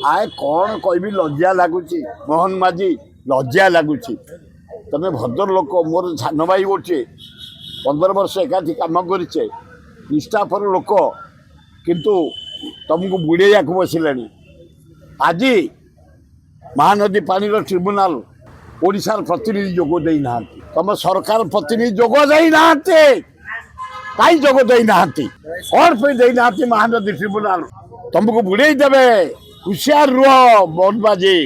आए कौन कहबी लज्जा लगुच मोहन माझी लज्जा लगुच तमें भद्र लोक मोर सान भाई गोटे 15 वर्ष एकाठी कम करे निष्ठापर लोक किंतु तुमको बुड़े बसिले आज महानदी पानी ट्रिब्यूनाल ओडिशार प्रतिनिधि जोग देना तुम सरकार प्रतिनिधि जोग देना कहीं जोग देना कौन पे देना महानदी ट्रिब्यूनाल तुमको बुड़े देवे हुशियार रुह मोहनबाजी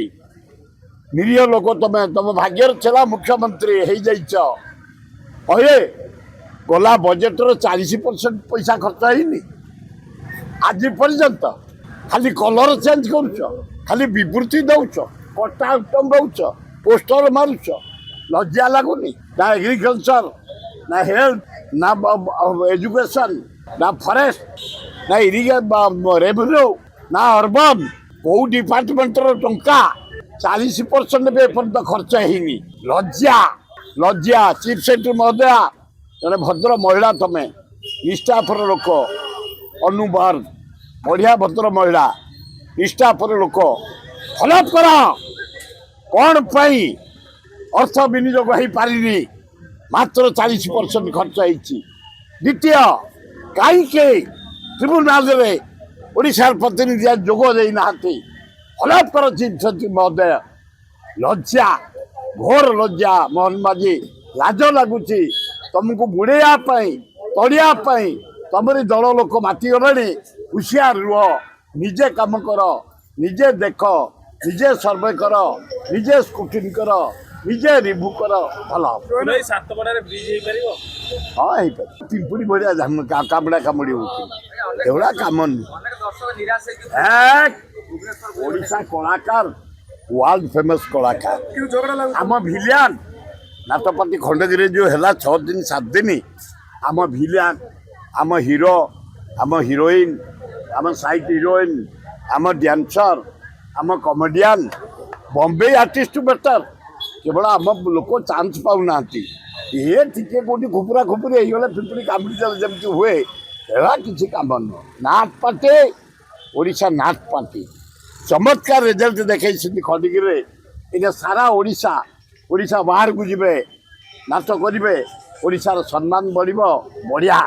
निरीह लोक तुम तुम भाग्य चला मुख्यमंत्री हो जाइए गला बजेटर 40% पैसा खर्च होनी आज पर्यंत खाली कलर चेंज करुच खाली विवृत्ति दौच कटा आइटम दौच पोस्टर मारुच लज्जा लगुनि ना एग्रीकल्चर ना हेल्थ ना एजुकेशन ना फरेस्ट ना रेवेन्यू ना अर्बन कौ डिपार्टमेंट टंका 40% भी एपर्यंत खर्च होनी लज्जा लज्जा चीफ सेक्रेटरी महोदय जड़े भद्र महिला तमें निष्ठापर लोक अनुबर बढ़िया भद्र महिला निष्ठापर लोक फॉलोअप कर कौन पाई अर्थ विनियोग हो पारि मात्र 40% खर्च होती द्वितीय कहीं ट्रिब्यूनाल ओडिशार प्रतिनिधि जोग देना फॉलोअप कर चीफ सेक्रेटरी महोदय लज्जा घोर लज्जा मोहन माझी लाज लगुच तुमको बुड़ाई तड़ियापाई तुमरी दल लोक माति गले हुशियार रुह निजे कम कर निजे देख निजे सर्वे कर निजे स्क्रूटिनी कर निजे रिव्यू कर भल हाँ पिंपुड़ी भाया कामड़ा कामुड़ी होगा कम ओडिशा कलाकार वर्ल्ड फेमस कलाकार आम भिलियन नाटपति खंडगिरी जो है 6 दिन 7 दिन आम भिलियन आम हीरो आम हिरोइन आम साइड हिरोइन आम डांसर आम कमेडियन बॉम्बे आर्टिस्ट बेटर केवल आम लोक चांस पाऊना ये टिके कौटी खुपुरा खुपुरी होगले पिंपुड़ी कामुड़ी जमी हुए है किसी कम नुह नाट पार्टी ओडिशा नाट पार्टी चमत्कार रिजल्ट देखे खंडगिरी इन्हें सारा ओडिशा ओडिशा बाहर को जीवे नाच करेंगे ओडिशार सम्मान बढ़ बढ़िया